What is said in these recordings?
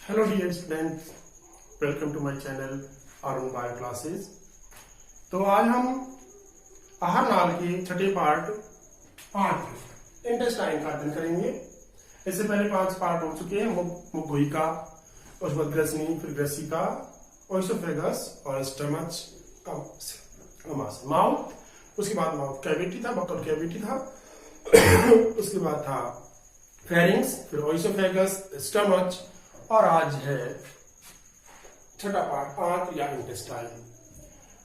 Hello dear student, welcome to my channel Arun bio classes. तो आज हम आहार नाल के छठे पार्ट 5 इंटेस्टाइन का अध्ययन करेंगे। इससे पहले 5 पार्ट हो चुके हैं, मुख गुहिका, उसके बाद ग्रसनी, फिर ग्रसिका, ओइसोफेगस और स्टमच, माउथ, उसके बाद माउथ कैविटी था, बकल कैविटी था, उसके बाद था फेरिंग्स, फिर ओइसोफेगस, स्टमच, और आज है छठा पार्ट आंत या इंटेस्टाइन।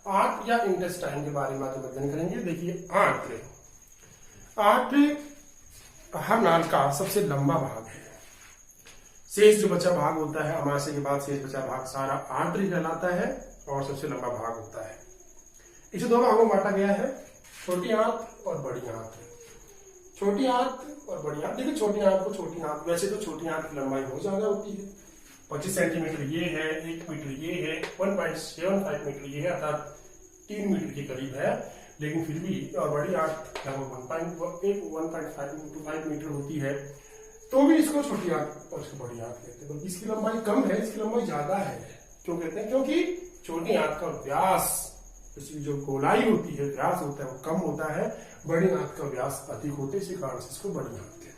आंत या इंटेस्टाइन के बारे में आज हम अध्ययन करेंगे। देखिए, आंत आहार नाल का सबसे लंबा भाग है। शेष जो बचा भाग होता है, अमाशय के बाद शेष बचा भाग सारा आंत कहलाता है और सबसे लंबा भाग होता है। इसे 2 भागों में बांटा गया है, छोटी आंत और बड़ी आंत। छोटी आंत और बड़ी आंत। देखिए, छोटी आंत को छोटी आंत, वैसे तो छोटी आंत की लंबाई बहुत ज्यादा होती है, 25 सेंटीमीटर ये है, 1 मीटर ये है, 1.75 मीटर ये है, अर्थात 3 मीटर के करीब है। लेकिन फिर भी और बड़ी आंत लगभग 1.5 मीटर होती है, तो भी इसको छोटी आंत और इसको बड़ी आंत कहते हैं। बल्कि इसकी लंबाई कम है, इसकी लंबाई ज्यादा है। क्यों कहते हैं? क्योंकि छोटी आंत का व्यास, इसकी जो गोलाई होती है, व्यास होता है, वो कम होता है, बड़ी आंत का व्यास अधिक होता है, इसी कारण से इसको बड़ी आंत कहते हैं।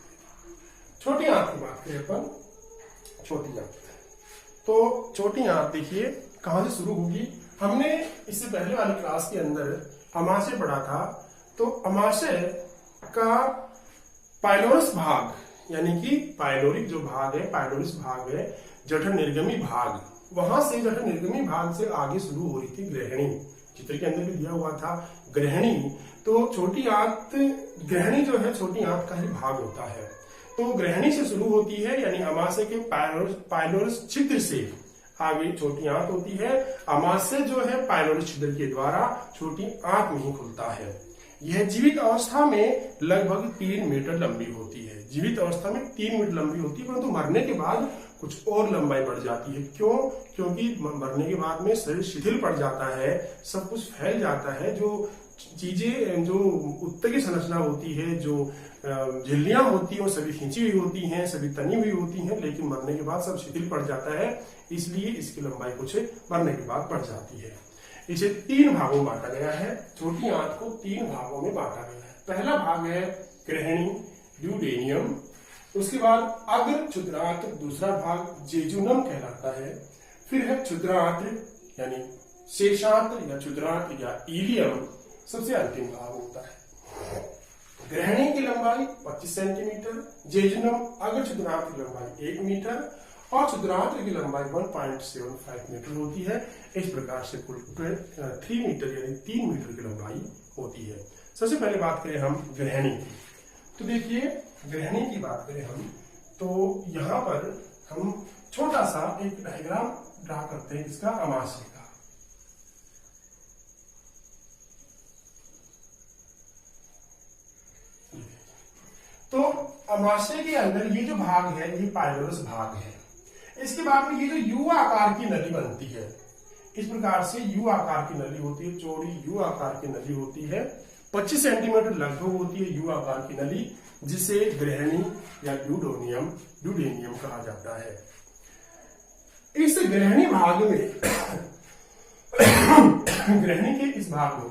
छोटी आंत की बात करें अपन, छोटी आंत, तो छोटी आंत देखिए कहां से शुरू होगी। हमने इससे पहले वाली क्लास के अंदर अमाशय पढ़ा था, तो अमाशय का पाइलोरस भाग, यानी कि पाइलोरिक जो भाग है, पाइलोरिस भाग है, जठर निर्गमी भाग, वहां से जठर निर्गमी भाग से आगे शुरू हो रही थी ग्रहणी। चित्र के अंदर भी दिया हुआ था ग्रहणी। तो छोटी आंत, ग्रहणी जो है छोटी आंत का ही भाग होता है। तो ग्रहणी से शुरू होती है, यानी अमाशय के पाइलोरस छिद्र से आगे छोटी आंत होती है। अमाशय जो है पाइलोरस छिद्र के द्वारा छोटी आंत में ही खुलता है। यह जीवित अवस्था में लगभग 3 मीटर लंबी होती है। जीवित अवस्था में 3 मीटर लंबी होती है, परंतु मरने के बाद कुछ और लंबाई बढ़ जाती है। क्यों? क्योंकि मरने के बाद में शरीर शिथिल पड़ जाता है, सब कुछ फैल जाता है, जो चीजें, जो उत्तर की संरचना होती है, जो झिल्लियां होती हैं, वो सभी खींची हुई होती हैं, सभी तनी हुई होती हैं, लेकिन मरने के बाद सब शिथिल पड़ जाता है, इसलिए इसकी लंबाई कुछ मरने के बाद बढ़ जाती है। इसे 3 भागों में बांटा गया है। छोटी आंत को 3 भागों में बांटा गया है। पहला भाग है ग्रहणी, ड्यूडेनियम, उसके बाद अग्र क्षुद्रांत, दूसरा भाग जेजुनम कहलाता है, फिर है क्षुद्रांत यानी शेषांत या क्षुद्रांत या इलियम, सबसे अंतिम भाग होता है। ग्रहणी की लंबाई 25 सेंटीमीटर, जेजुनम अग्र क्षुद्रांत की लंबाई 1 मीटर और क्षुद्रांत की लंबाई 1.75 मीटर होती है। इस प्रकार से कुल 3 मीटर यानी 3 मीटर की लंबाई होती है। सबसे पहले बात करें हम ग्रहणी की, तो देखिए ग्रहणी की बात करें हम, तो यहां पर हम छोटा सा एक डायग्राम ड्रा करते हैं इसका अमाशय का। तो अमाशय के अंदर ये जो भाग है, ये पाइलोरस भाग है। इसके बाद में ये जो यू आकार की नली बनती है, इस प्रकार से यू आकार की नली होती है, चौड़ी यू आकार की नली होती है, 25 सेंटीमीटर लगभग होती है यू आकार की नली, जिसे ग्रहणी या ड्यूडेनियम कहा जाता है। इस ग्रहणी भाग में ग्रहणी के इस भाग में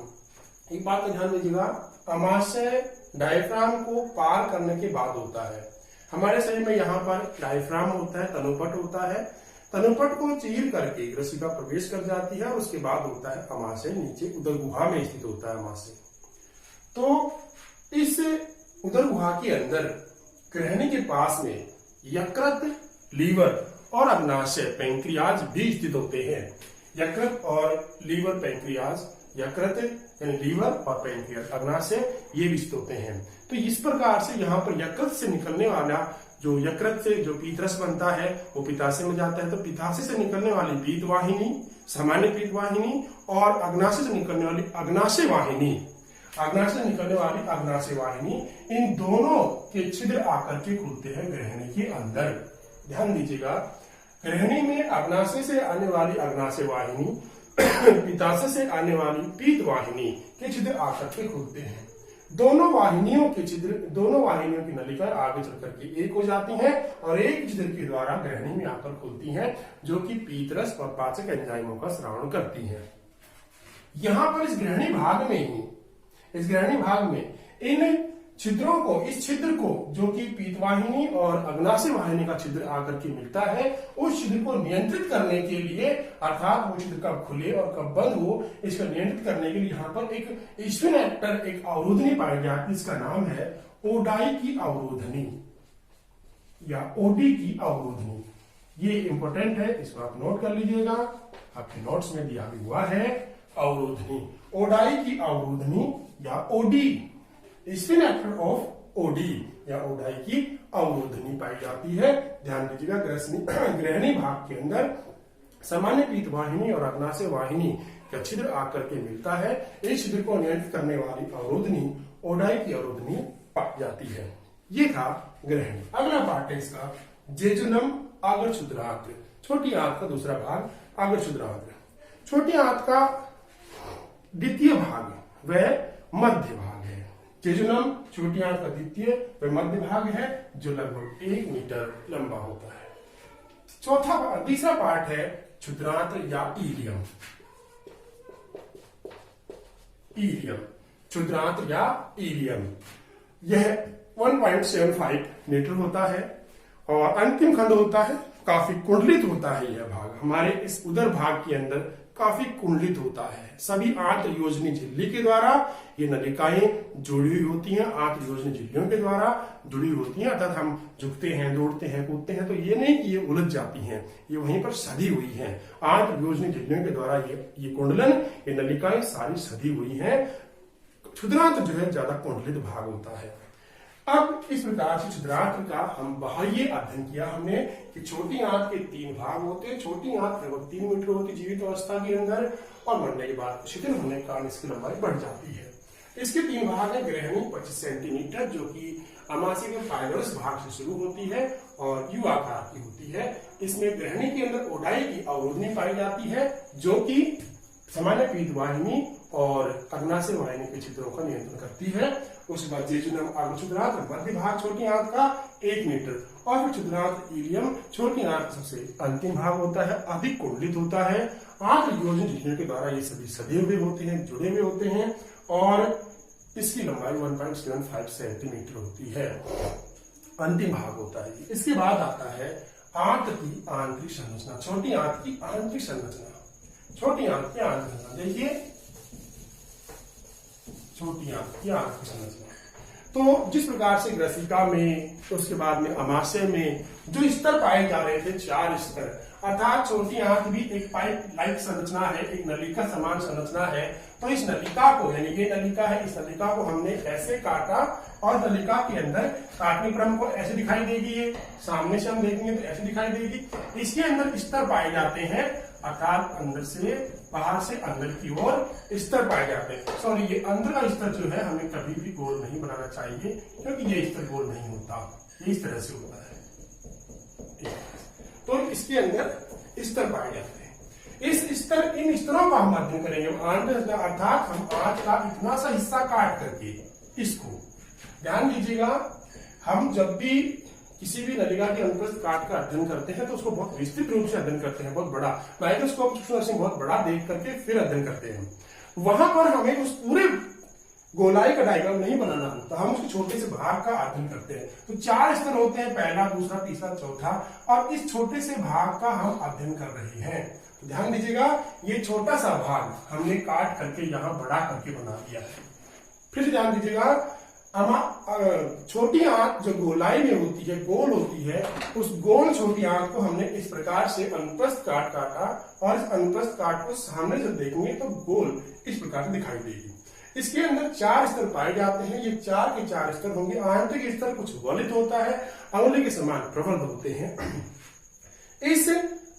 एक बात का ध्यान दीजिएगा, अमाशय डायफ्राम को पार करने के बाद होता है। हमारे शरीर में यहाँ पर डायफ्राम होता है, तनुपट होता है, तनुपट को चीर करके ग्रसिका प्रवेश कर जाती है और उसके बाद होता है अमाशय, नीचे उदर गुहा में स्थित होता है अमाशय। तो इस उदर गुहा के अंदर ग्रहणी के पास में यकृत, लीवर और अग्नाशय, पैंक्रियाज भी स्थित होते हैं। यकृत और लीवर, पैंक्रियाज, यकृत यानी लीवर और पैंक्रियाज, अग्नाशय, ये भी स्थित होते हैं। तो इस प्रकार से यहाँ पर यकृत से निकलने वाला, जो यकृत से जो पीतरस बनता है वो पित्ताशय में जाता है, तो पित्ताशय से निकलने वाली पीतवाहिनी, सामान्य पीतवाहिनी, और अग्नाशय से निकलने वाली अग्नाशय वाहिनी, अग्नाशय से निकलने वाली अग्नाशय वाहिनी, इन दोनों के छिद्र आकर के खुलते हैं ग्रहणी के अंदर। ध्यान दीजिएगा, ग्रहणी में अग्नाशय से आने वाली अग्नाशय वाहिनी, पित्ताशय से आने वाली पीत वाहिनी के छिद्र आकर के खुलते हैं। दोनों वाहिनियों के छिद्र, दोनों वाहिनियों की नलिका आगे चल करके एक हो जाती हैं और एक छिद्र के द्वारा ग्रहणी में आकर खुलती हैं, जो कि पीतरस और पाचक एंजाइमों का स्रावण करती हैं। यहां पर इस ग्रहणी भाग में ही, इस ग्रहणी भाग में इन छिद्रों को, इस छिद्र को जो कि पीतवाहिनी और अग्नाशय वाहिनी का छिद्र आकर के मिलता है, उस छिद्र को नियंत्रित करने के लिए, अर्थात वो छिद्र कब खुले और कब बंद हो, इसको नियंत्रित करने के लिए यहाँ पर एक स्फिनेक्टर, एक अवरोधनी पाई जाती है। इसका नाम है ओडाई की अवरोधनी या ओडी की अवरोधनी। ये इंपॉर्टेंट है, इसको आप नोट कर लीजिएगा, आपके नोट्स में दिया भी हुआ है। अवरोधनी, ओडाई की अवरोधनी या ओडी, स्फिनेक्टर ऑफ ओडी या ओडाई की अवरोधनी पाई जाती है। ध्यान दीजिएगा, ग्रहणी भाग के अंदर सामान्य पीतवाहिनी और अग्नाशय वाहिनी का छिद्र आकर के मिलता है। इस छिद्र को नियंत्रित करने वाली अवरोधनी ओडाई की अवरोधनी पाई जाती है। ये था ग्रहणी। अगला पार्ट है इसका जेजुनम आगर क्षुद्रांत्र, छोटी आंत का दूसरा भाग आगर क्षुद्रांत्र। छोटी आंत का द्वितीय भाग वह मध्य भाग है। जेजुनम छोटी आंत का द्वितीय वह मध्य भाग है, जो लगभग 1 मीटर लंबा होता है। तीसरा पार्ट है क्षुद्रांत्र या इलियम। इलियम, क्षुद्रांत्र या इलियम, यह 1.75 मीटर होता है और अंतिम खंड होता है, काफी कुंडलित होता है। यह भाग हमारे इस उदर भाग के अंदर काफी कुंडलित होता है। सभी आंत्र योजनी झिल्ली के द्वारा ये नलिकाएं जुड़ी हुई होती हैं, आंत्र योजनी झिल्लियों के द्वारा जुड़ी होती हैं। अर्थात हम झुकते हैं, दौड़ते हैं, कूदते हैं तो ये नहीं कि ये उलझ जाती हैं, ये वहीं पर सधी हुई हैं। आंत्र योजनी झिल्लियों के द्वारा ये कुंडलन, ये नलिकाएं सारी सधी हुई हैं। क्षुद्रांत्र जो है ज्यादा कुंडलित भाग होता है। अब इस प्रकार से क्षुद्रांत्र का हम बाह्य अध्ययन किया हमने कि छोटी आंत के 3 भाग होते हैं। छोटी आंत लगभग 3 मीटर होती है जीवित अवस्था के अंदर, और मरने के बाद शिथिल होने के कारण इसकी लंबाई बढ़ जाती है। इसके 3 भाग है। ग्रहणी 25 सेंटीमीटर, जो कि अमाशय के फाइबरस भाग से शुरू होती है और यू आकार की होती है। इसमें ग्रहणी के अंदर ओडाई की अवरोधनी पाई जाती है, जो कि सामान्य पीतवाहिनी और अग्नाशय वाहिनी के छिद्रों का नियंत्रण करती है। उसके बाद जेजुनम आगर क्षुद्रांत्र मध्य भाग छोटी आंत का 1 मीटर, और फिर क्षुद्रांत्र इलियम छोटी आंत का सबसे अंतिम भाग होता है, अधिक कुंडलित होता है। आंत्र योजन झिल्लियों के द्वारा ये सभी सधे हुए होते हैं, जुड़े हुए होते हैं, और इसकी लंबाई 1.75 सेंटीमीटर होती है। अंतिम भाग होता है। इसके बाद आता है आंत की आंतरिक संरचना, छोटी आंत की आंतरिक संरचना। छोटी आंत की आंतरिक संरचना देखिए, छोटी आंत की आंतरिक संरचना। तो जिस प्रकार से ग्रसिका में, उसके बाद में अमाशय में जो स्तर पाए जा रहे थे, 4 स्तर, अर्थात छोटी आंत भी एक पाइप लाइक संरचना है, एक नलिका समान संरचना है। तो इस नलिका को, यानी ये नलिका है, इस नलिका को हमने ऐसे काटा, और नलिका के अंदर काटने पर हमको ऐसे दिखाई देगी, ये सामने से हम देखेंगे तो ऐसे दिखाई देगी। इसके अंदर स्तर पाए जाते हैं, अर्थात अंदर से बाहर से अंदर की ओर स्तर पाए जाते हैं। सॉरी, ये अंदर का स्तर जो है हमें कभी भी गोल नहीं बनाना चाहिए, क्योंकि ये स्तर गोल नहीं होता, ये इस तरह से होता है। तो इसके अंदर स्तर पाए जाते हैं। इन स्तरों का हम अध्ययन करेंगे। अर्थात हम आंत का इतना सा हिस्सा काट करके इसको, ध्यान दीजिएगा, हम जब भी किसी भी नलिका के अनुप्रस्थ काट का अध्ययन करते हैं तो उसको बहुत विस्तृत रूप से अध्ययन करते हैं, बहुत बड़ा माइक्रोस्कोप से बहुत बड़ा देख करके फिर अध्ययन करते हैं। वहां पर हमें उस पूरे गोलाई का डायग्राम नहीं बनाना होता, हम उसके छोटे से भाग का अध्ययन करते हैं। तो 4 स्तर होते हैं, पहला, दूसरा, तीसरा, चौथा, और इस छोटे से भाग का हम अध्ययन कर रहे हैं। तो ध्यान दीजिएगा, ये छोटा सा भाग हमने काट करके यहाँ बड़ा करके बना दिया है। फिर ध्यान दीजिएगा, छोटी आंत जो गोलाई में होती है, गोल होती है, उस गोल छोटी आंत को हमने इस प्रकार से अनुप्रस्थ काट काटा, और इस अनुप्रस्थ काट को सामने से देखेंगे तो गोल इस प्रकार से दिखाई देगी। इसके अंदर 4 स्तर पाए जाते हैं। ये 4 के 4 स्तर होंगे। आंतरिक स्तर कुछ वलित होता है, अंगुली के समान प्रबल होते हैं। इस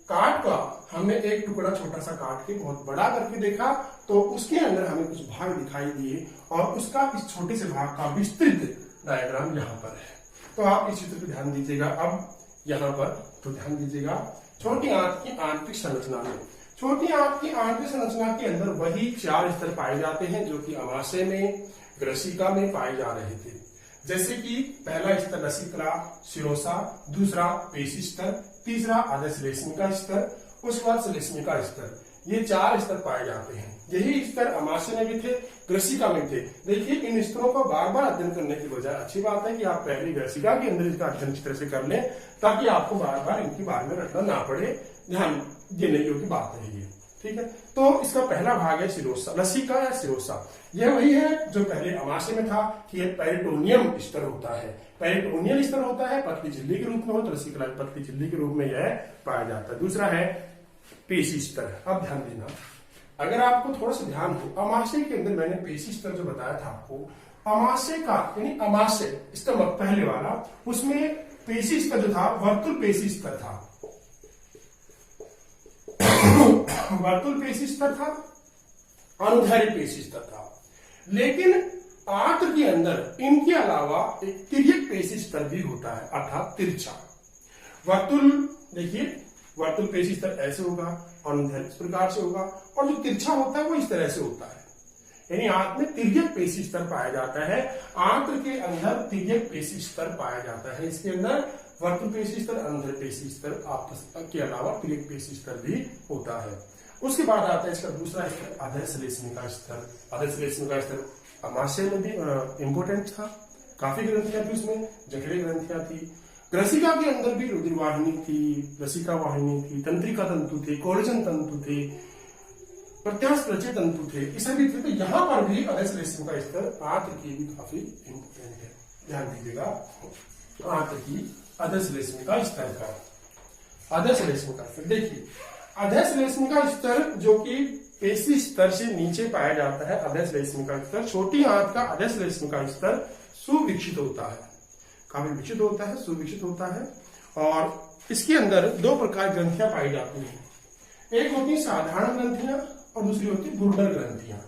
काट का हमने एक टुकड़ा छोटा सा काट के बहुत बड़ा करके देखा, तो उसके अंदर हमें कुछ भाग दिखाई दिए, और उसका इस छोटे से भाग का विस्तृत डायग्राम यहाँ पर है। तो आप इस चित्र पर ध्यान दीजिएगा। अब यहाँ पर तो ध्यान दीजिएगा, छोटी आंत की आंतरिक संरचना में, छोटी आंत की आंतरिक संरचना के अंदर वही 4 स्तर पाए जाते हैं, जो कि अमाशय में, ग्रसिका में पाए जा रहे थे। जैसे कि पहला स्तर लसिका शिरोसा, दूसरा पेशी स्तर, तीसरा अधश्लेष्मिका स्तर, उसके बाद श्लेष्मिका स्तर, ये 4 स्तर पाए जाते हैं। यही स्तर अमाशय में भी थे, ग्रसिका में थे। देखिए इन स्तरों को बार बार अध्ययन करने की बजाय अच्छी बात है कि आप पहले ग्रसिका के अंदर इसका अध्ययन अच्छी तरह से कर लें, ताकि आपको बार बार इनके बारे में रटना ना पड़े। ध्यान देने योग्य बात है ये, ठीक है। तो इसका पहला भाग है शिरोसा, लसिका या शिरोसा। यह वही है जो पहले अमाशय में था कि यह पेरिटोनियम स्तर होता है, पेरिटोनियल स्तर होता है, पतली झिल्ली के रूप में हो, तो लसिका पतली झिल्ली के रूप में यह पाया जाता है। दूसरा है पेशी स्तर। अब ध्यान देना, अगर आपको थोड़ा सा ध्यान हो, अमाशय के अंदर मैंने पेशी स्तर जो बताया था आपको, अमाशय का यानी अमाशय स्तंभ पहले वाला, उसमें पेशी स्तर जो था वर्तुल पेशी स्तर था, वर्तुल पेशी स्तर था, अनुदैर्घ्य पेशी स्तर था। लेकिन आंत्र के अंदर इनके अलावा एक तिर्यक पेशी स्तर भी होता है, अर्थात तिरछा। वर्तुल देखिए, वर्तुल पेशी स्तर ऐसे होगा, अनुदैर्घ्य इस प्रकार से होगा, और जो तिरछा होता है वो इस तरह से होता है। यानी आंत्र में तिर्यक पेशी स्तर पाया जाता है, आंत्र के अंदर तिर्यक पेशी स्तर पाया जाता है। इसके अंदर वर्तुल पेशी स्तर, अनुदैर्घ्य पेशी स्तर आपस के अलावा तिर्यक पेशी स्तर भी होता है। उसके बाद आता है इसका दूसरा स्तर अधश्लेष्मिका स्तर। अधश्लेष्मिका स्तर अमाशय में भी इंपोर्टेंट था, काफी ग्रंथियां थी उसमें, जठरे ग्रंथियां थी। ग्रसिका के अंदर भी रुधिर वाहिनी थी, लसिका वाहिनी थी, तंत्रिका तंतु थे, कोलेजन तंतु थे, प्रत्यास्त्रचय तंतु थे, ये सभी थे। तो यहाँ पर भी अधश्लेष्मिका स्तर आंत्र की भी काफी इंपोर्टेंट है, ध्यान दीजिएगा। आंत्र की अधश्लेष्मिका स्तर का, अधश्लेष्मिका स्तर देखिए, अधश्लेष्मिका स्तर जो कि पेशी स्तर से नीचे पाया जाता है, अधश्लेष्मिका स्तर, छोटी आंत का अधश्लेष्मिका स्तर सुविकसित होता है, काफी विकसित होता है, सुविकसित होता है। और इसके अंदर 2 प्रकार की ग्रंथियां पाई जाती हैं, एक होती है साधारण ग्रंथियां और दूसरी होती है ब्रूनर ग्रंथियां।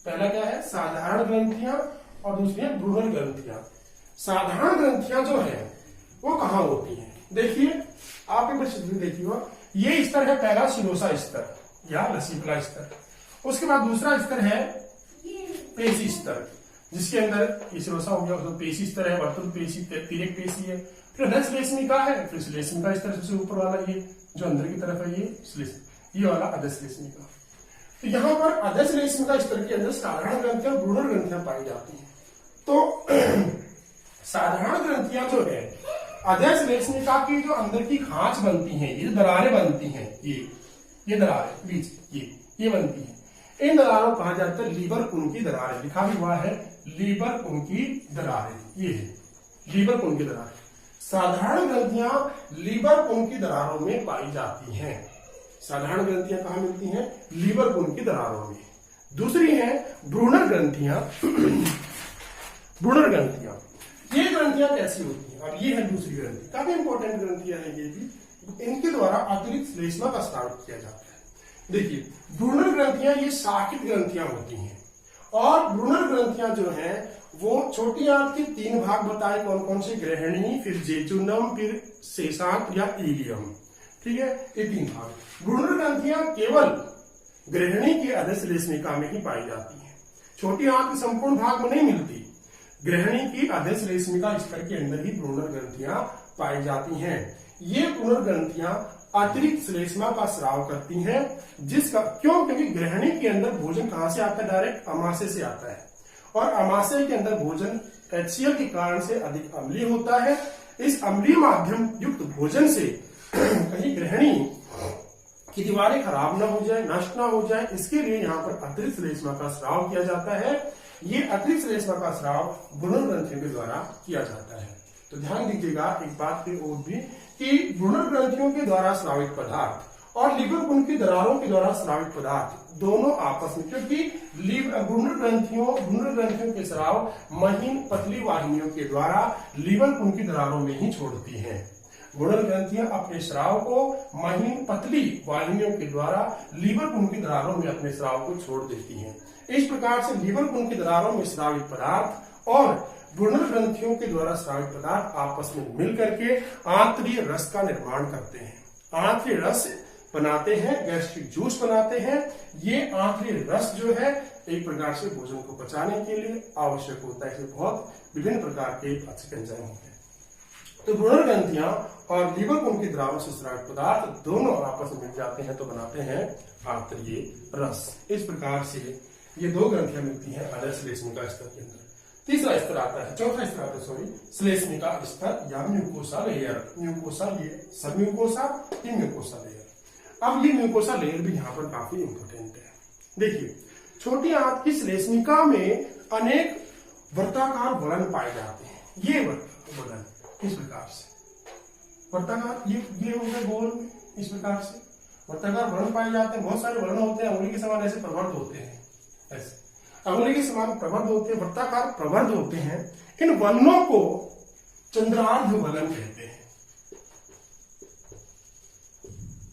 पहला क्या है, साधारण ग्रंथियां, और दूसरी है ब्रूनर ग्रंथियां। साधारण ग्रंथियां जो है वो कहाँ होती हैं, देखिए आप एक बार देखिए, ये स्तर है पहला शिरोसा स्तर या लसिकुला स्तर। उसके बाद दूसरा स्तर है पेशी स्तर, जिसके अंदर शिरोसा हो गया, उसमें पेशी स्तर है, वर्तुल पेशी, तिर्यक पेशी है, फिर अधश्लेष्मिका है, फिर श्लेष्मिका स्तर सबसे ऊपर वाला ये जो अंदर की तरफ है, ये वाला अधश्लेष्मिका। तो यहाँ पर अधश्लेष्मिका स्तर के अंदर साधारण ग्रंथियां, ब्रूनर ग्रंथियां पाई जाती हैं। तो साधारण ग्रंथियां जो है, अधश्लेष्मिका की जो अंदर की खांच बनती हैं, ये दरारें बनती हैं, ये दरारें बीच ये बनती हैं, इन दरारों को कहा जाता है लीवर पुन की दरारें। लिखा भी हुआ है लीवर पुन की दरारें, ये है लीवर पुन की दरारें। साधारण ग्रंथियां लीवर पुन की दरारों में पाई जाती हैं। साधारण ग्रंथियां कहाँ मिलती हैं, लीवर पुन की दरारों में। दूसरी है ब्रूनर ग्रंथियां। ब्रूनर ग्रंथियां, ये ग्रंथियां कैसी होती हैं, और ये है दूसरी ग्रंथि, काफी इंपॉर्टेंट ग्रंथियां हैं ये भी। इनके द्वारा अतिरिक्त श्लेष्मा का स्राव किया जाता है। देखिए ब्रूनर ग्रंथियां ये शाखित ग्रंथियां होती हैं, और ब्रूनर ग्रंथियां जो हैं वो छोटी आंत के 3 भाग बताए, कौन कौन से, ग्रहणी, फिर जेजुनम, फिर शेषांत या इलियम, ठीक है, ये 3 भाग। ब्रूनर ग्रंथियां केवल ग्रहणी की अधश्लेष्मिका में ही पाई जाती हैं, छोटी आंत के संपूर्ण भाग में नहीं मिलती। ग्रहणी की अधश्लेष्मिका स्तर के अंदर ही ब्रूनर ग्रंथियां पाई जाती हैं। ये ब्रूनर ग्रंथियां अतिरिक्त श्लेष्मा का स्राव करती हैं, जिसका क्योंकि ग्रहणी के अंदर भोजन कहां से आता है, डायरेक्ट अमाशय से आता है, और अमाशय के अंदर भोजन HCl के कारण से अधिक अम्लीय होता है। इस अम्लीय माध्यम युक्त भोजन से कहीं ग्रहणी की दीवारें खराब ना हो जाए, नष्ट ना हो जाए, इसके लिए यहाँ पर अतिरिक्त श्लेष्मा का स्राव किया जाता है। ये अतिरिक्त श्लेष्मा का स्राव ब्रूनर ग्रंथियों के द्वारा किया जाता है। तो ध्यान दीजिएगा एक बात की और भी, कि ब्रूनर ग्रंथियों के द्वारा स्रावित पदार्थ और लीवर पुन की दरारों के द्वारा स्रावित पदार्थ दोनों आपस में, क्योंकि ब्रूनर ग्रंथियों के स्राव महीन पतली वाहिनियों के द्वारा लीवर पुन की दरारों में ही छोड़ती हैं। ब्रूनर ग्रंथियां अपने स्राव को महीन पतली वाहिनियों के द्वारा लीवर पुन की दरारों में अपने स्राव को छोड़ देती हैं। इस प्रकार से लीवर पुन की दरारों में स्रावित पदार्थ और ब्रूनर ग्रंथियों के द्वारा स्रावित पदार्थ आपस में मिलकर के आंतरीय रस का निर्माण करते हैं। आंतरीय रस बनाते हैं, गैस्ट्रिक जूस बनाते हैं। ये आंतरिक रस जो है एक प्रकार से भोजन को पचाने के लिए आवश्यक होता है। इसमें बहुत विभिन्न प्रकार के पाचक एंजाइम होते हैं। तो भ्रूण ग्रंथियां और लीवर को उनके द्रावक से स्रावित पदार्थ दोनों आपस में मिल जाते हैं तो बनाते हैं आंतरिक रस। इस प्रकार से ये दो ग्रंथियां मिलती हैं अलग श्लेष्मिका स्तर के अंदर। तीसरा स्तर आता है, चौथा स्तर आता है श्लेष्मिका स्तर या म्यूकोसा लेयर। म्यूकोसा, ये सब म्यूकोसा, ये म्यूकोसा लेयर। अब ये म्यूकोसा लेयर भी यहाँ पर काफी इंपॉर्टेंट है। देखिए, छोटी आंत की श्लेष्मिका में अनेक वर्ताकार वलन पाए जाते हैं। ये वलन इस प्रकार से वर्ताकार, ये हो गए गोल में, इस प्रकार से वर्ताकार वर्ण पाए जाते हैं। बहुत सारे वर्ण होते हैं, अंगुली के समान ऐसे प्रवर्ध होते हैं, ऐसे अंगुली के समान प्रवर्ध होते हैं, वर्ताकार प्रवर्ध होते हैं। इन वर्णों को चंद्रार्ध वलन कहते हैं।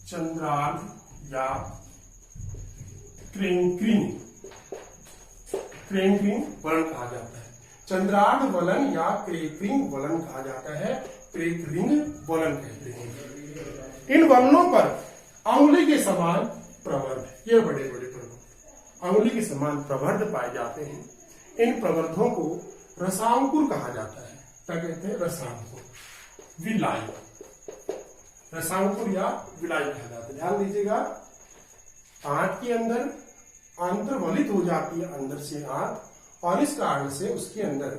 चंद्रार्ध या क्रेंक्रिंग वलन कहा जाता है। चंद्रार्ध वलन या क्रेक्रिंग वलन कहा जाता है, क्रेक्रिंग वलन कहते हैं। इन वलनों पर अंगुली के समान प्रवर्ध, ये बड़े बड़े प्रवर्ध अंगुली के समान प्रवर्ध पाए जाते हैं। इन प्रवर्धों को रसांकुर कहा जाता है। क्या कहते हैं? रसांकुर, विलाई, रसांकुर या विलाई कहा जाता है। ध्यान दीजिएगा, आंत के अंदर अंतर्वलित हो जाती है अंदर से आंत, और इस कारण से उसके अंदर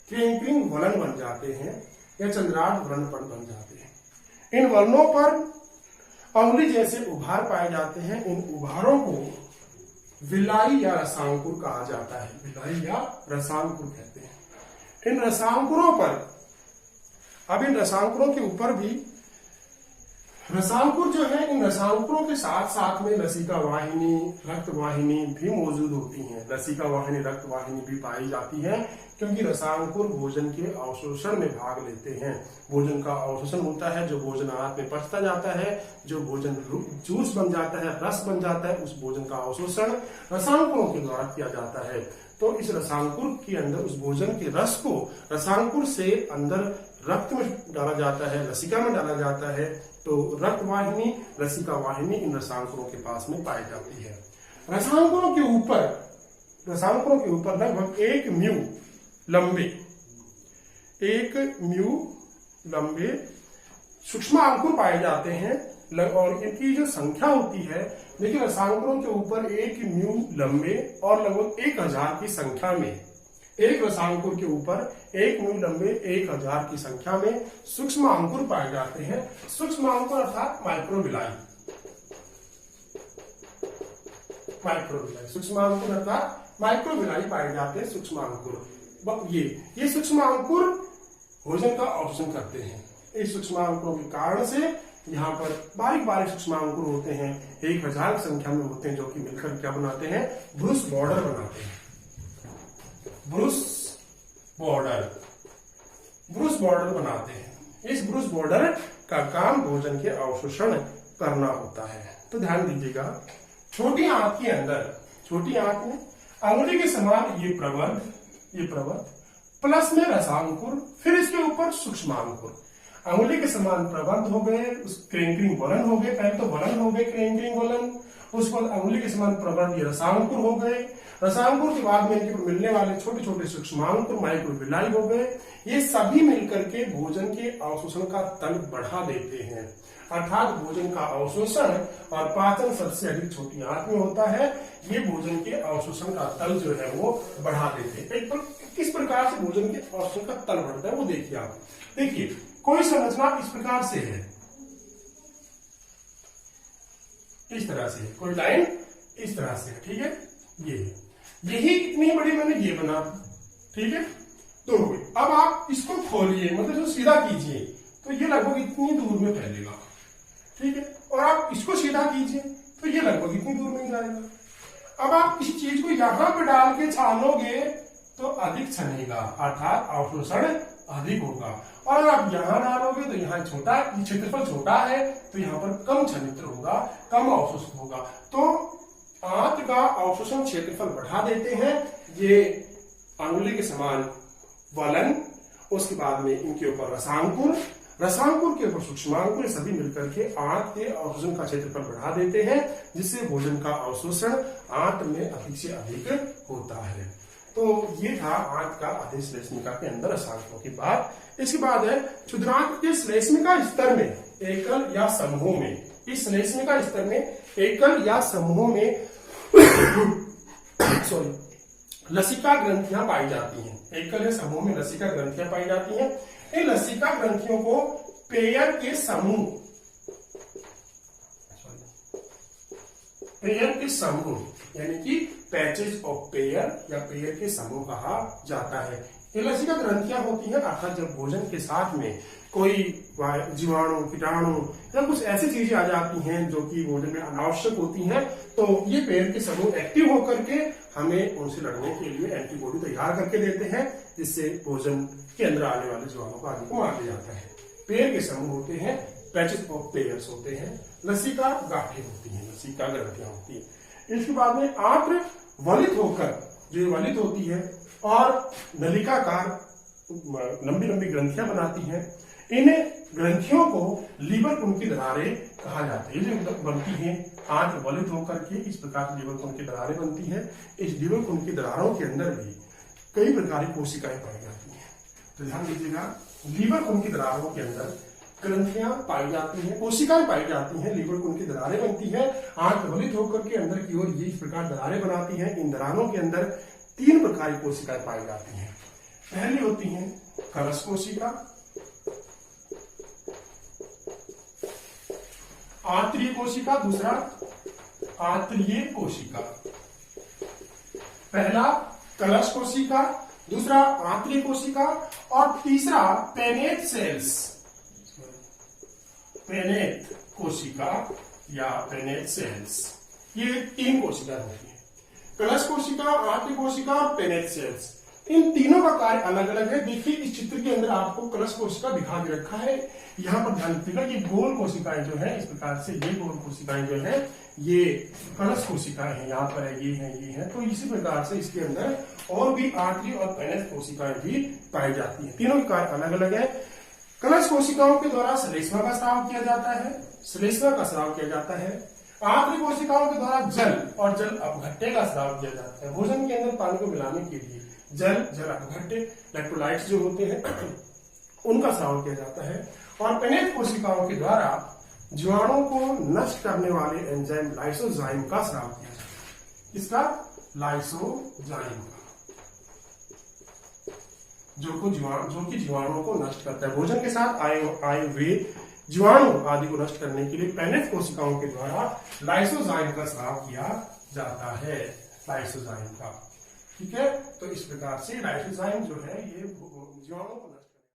क्रेंक्रिंग वलन बन जाते हैं या चंद्रार्ध वलन बन जाते हैं। इन वलनों पर अंगुली जैसे उभार पाए जाते हैं। इन उभारों को विलाई या रसांकुर कहा जाता है। विलाई या रसांकुर कहते हैं। इन रसांकुरों पर, अब इन रसांकुरों के ऊपर भी, रसांकुर जो है, इन रसांकुरों के साथ साथ में लसिका वाहिनी, रक्त वाहिनी भी मौजूद होती हैं। लसिका वाहिनी, रक्त वाहिनी भी पाई जाती है, क्योंकि रसांकुर भोजन के अवशोषण में भाग लेते हैं। भोजन का अवशोषण होता है, जो भोजन आहार में पचता जाता है, जो भोजन जूस बन जाता है, रस बन जाता है, उस भोजन का अवशोषण रसांकुरों के द्वारा किया जाता है। तो इस रसांकुर के अंदर उस भोजन के रस को रसांकुर से अंदर रक्त में डाला जाता है, लसिका में डाला जाता है। तो रक्त वाहिनी, लसिका वाहिनी इन रसांकुरों के पास में पाई जाती है। रसांकुरों के ऊपर लगभग 1 म्यू लंबे सूक्ष्म अंकुर पाए जाते हैं, और इनकी जो संख्या होती है, देखिए रसांकुरों के ऊपर 1 म्यू लंबे और लगभग 1000 की संख्या में, एक रसांकुर के ऊपर 1 म्यू लंबे 1000 की संख्या में सूक्ष्म अंकुर पाए जाते हैं। सूक्ष्म अंकुर अर्थात माइक्रोविलाई, सूक्ष्म अंकुर अर्थात माइक्रोविलाई पाए जाते हैं। सूक्ष्म अंकुर ये सूक्ष्म अंकुर भोजन का अवशोषण करते हैं। इस सूक्ष्म अंकुरों के कारण से यहाँ पर बारीक बारीक सूक्ष्म अंकुर होते हैं, 1000 की संख्या में होते हैं, जो कि मिलकर क्या बनाते हैं? ब्रूस बॉर्डर बनाते हैं। ब्रूस बॉर्डर बनाते हैं। इस ब्रूस बॉर्डर का काम भोजन के अवशोषण करना होता है। तो ध्यान दीजिएगा, छोटी आंत के अंदर, छोटी आंत में अंगुली के समान ये प्रवर्ध प्लस में रसांकुर, फिर इसके ऊपर सूक्ष्म अंकुर। अंगुली के समान प्रवर्ध हो गए, उस क्रेंक्रिंग वलन हो गए, पहले तो वलन हो गए क्रेंक्रिंग वलन, उसके बाद अंगुली के समान प्रवर्ध ये रसांकुर हो गए। रसांकुर के बाद में इनके मिलने वाले छोटे छोटे सूक्ष्मांकुर माइक्रोविलाई हो गए। ये सभी मिलकर के भोजन के अवशोषण का तल बढ़ा देते हैं। अर्थात भोजन का अवशोषण और पाचन सबसे अधिक छोटी आंत में होता है। ये भोजन के अवशोषण का तल जो है वो बढ़ा देते हैं। किस प्रकार से भोजन के अवशोषण का तल बढ़ता है वो देखिए आप। देखिए, कोई संरचना इस प्रकार से है, इस तरह से, कोई लाइन इस तरह से है, ठीक है। यही इतनी बड़ी मैंने ये बना, ठीक है। तो अब आप इसको खोलिए, मतलब इसको सीधा कीजिए, तो ये लगभग इतनी दूर में फैलेगा, ठीक है। और आप इसको सीधा कीजिए तो ये लगभग इतनी दूर में जाएगा। अब आप इस चीज को यहां पे डाल के छानोगे तो अधिक छनेगा, अर्थात अवशोषण अधिक होगा। और आप यहां डालोगे तो यहाँ छोटा, ये क्षेत्रफल छोटा है तो यहाँ पर कम छनित्र होगा, कम अवशोषण होगा। तो आंत का अवशोषण क्षेत्रफल बढ़ा देते हैं ये अंगुली के समान वलन, उसके बाद में इनके ऊपर रसांकुर, रसांकुर के ऊपर सूक्ष्मांकुर सभी मिलकर के आंत के ऑक्सीजन का क्षेत्रफल बढ़ा देते हैं, जिससे भोजन का अवशोषण आंत में अधिक से अधिक होता है। तो ये था आंत का आधे श्लेष्मिका के अंदर रसांकों की बात। इसके बाद है क्षुद्रांत के श्लेष्मिका स्तर में एकल या समूह में, इस श्लेष्मिका स्तर में एकल या समूह में लसिका ग्रंथियां पाई जाती हैं। एकल या समूह में लसिका ग्रंथियां पाई जाती हैं। इन लसिका ग्रंथियों को पेयर के समूह, पेयर के समूह यानी कि पैचेज ऑफ पेयर या पेयर के समूह कहा जाता है। ये लसिका ग्रंथियां होती हैं अर्थात जब भोजन के साथ में कोई जीवाणु, कीटाणु या कुछ ऐसी चीजें आ जाती हैं जो कि भोजन में अनावश्यक होती हैं, तो ये पेयर के समूह एक्टिव होकर के हमें उनसे लड़ने के लिए एंटीबॉडी तैयार करके देते हैं, जिससे भोजन के अंदर आने वाले जीवाणु को आदि को मार दिया जाता है। पेयर के समूह होते हैं, पैचेज ऑफ पेयर्स होते हैं, लसिका गांठें होती हैं, लसिका ग्रंथियां होती हैं। इसके बाद में आंत्र वलित होकर, जो वलित होती है और नलिकाकार लंबी लंबी ग्रंथियां बनाती हैं, इन ग्रंथियों को लीवर कुंड की दरारें कहा जाता है। ये जो बनती हैं आंत्र वलित होकर के इस प्रकार की लीवर कुंड की दरारें बनती हैं। इस लीवर कुंड की दरारों के अंदर भी कई प्रकार की कोशिकाएं पाई जाती हैं। तो ध्यान दीजिएगा, लीवर कुंड की दरारों के अंदर ग्रंथियां पाई जाती हैं, कोशिकाएं पाई जाती हैं, लीवर कुंड की दरारें बनती है, आंत्र वलित होकर के अंदर की ओर ये इस प्रकार दरारें बनाती हैं। इन दरारों के अंदर 3 प्रकार की कोशिकाएं पाई जाती हैं। पहली होती है कलश कोशिका, आंतरीय कोशिका, दूसरा आंतरीय कोशिका। पहला कलश कोशिका, दूसरा आंतरीय कोशिका और तीसरा पेनेट सेल्स, पेनेट कोशिका या पेनेट सेल्स। ये 3 कोशिका होती है, कलश कोशिका, आंतरिक कोशिका और पेनेट सेल्स। इन तीनों का कार्य अलग अलग है। देखिए इस चित्र के अंदर आपको कलश कोशिका दिखा दे रखा है। यहाँ पर ध्यान दीजिएगा, ये गोल कोशिकाएं जो है इस प्रकार से, ये गोल कोशिकाएं जो है ये कलश कोशिकाएं हैं, यहाँ पर है, ये है। तो इसी प्रकार से इसके अंदर और भी आंतरिक और पेनेट कोशिकाएं भी पाई जाती है। तीनों के कार्य अलग अलग है। कलश कोशिकाओं के द्वारा श्लेष्मा का स्राव किया जाता है, श्लेष्मा का स्राव किया जाता है। आंतरिक कोशिकाओं के द्वारा जल और जल अपघट्य का स्राव किया जाता है। भोजन के अंदर पानी को मिलाने के लिए जल अपघट्य, इलेक्ट्रोलाइट्स जो होते हैं उनका स्राव किया जाता है। और पेनेट कोशिकाओं के द्वारा जीवाणु को नष्ट करने वाले एंजाइम लाइसोजाइम का स्राव किया जाता है। इसका लाइसोजाइम का, जो कि जीवाणुओं को नष्ट करता है। भोजन के साथ आए हुए जीवाणु आदि को नष्ट करने के लिए पेनेट कोशिकाओं के द्वारा लाइसोजाइम का स्राव किया जाता है, लाइसोजाइम का। ठीक है, तो इस प्रकार से लाइसोजाइम जो है ये जीवाणु को